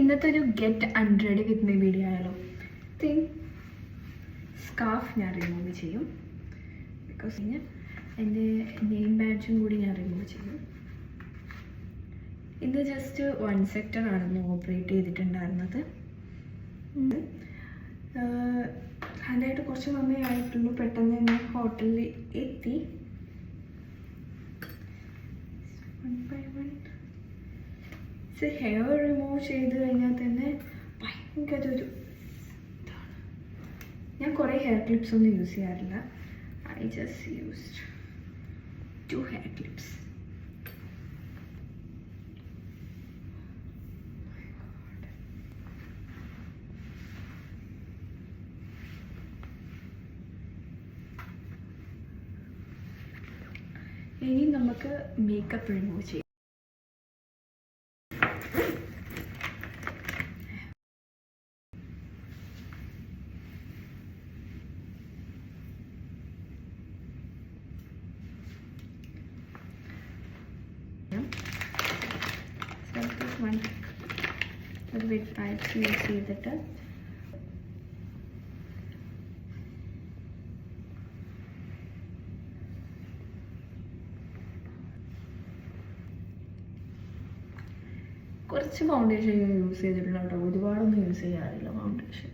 ഇന്നത്തെ ഒരു get അൺറെഡി with me video ആയാലോ. സ്കാർഫ് ഞാൻ റിമൂവ് ചെയ്യും. ബിക്കോസ് എൻ്റെ നെയിം ബാഡ്ജും കൂടി ഞാൻ റിമൂവ് ചെയ്യും. ഇത് ജസ്റ്റ് 1 സെക്ടറാണ് ഓപ്പറേറ്റ് ചെയ്തിട്ടുണ്ടായിരുന്നത്. അതിനായിട്ട് കുറച്ച് സമയമായിട്ടുള്ളൂ. പെട്ടെന്ന് തന്നെ ഹോട്ടലിൽ എത്തി. ഹെയർ റിമൂവ് ചെയ്ത് കഴിഞ്ഞാൽ തന്നെ ഭയങ്കര ഒരു ഇതാണ്. ഞാൻ കുറേ ഹെയർ ക്ലിപ്സ് ഒന്നും യൂസ് ചെയ്യാറില്ല. I just used 2 hair clips. ഇനി നമുക്ക് മേക്കപ്പ് റിമൂവ് ചെയ്യാം. ഒരു ബിഗ് പൈപ്സ് യൂസ് ചെയ്തിട്ട് കുറച്ച് ഫൗണ്ടേഷൻ യൂസ് ചെയ്തിട്ടുള്ള കേട്ടോ. ഒരുപാടൊന്നും യൂസ് ചെയ്യാറില്ല ഫൗണ്ടേഷൻ.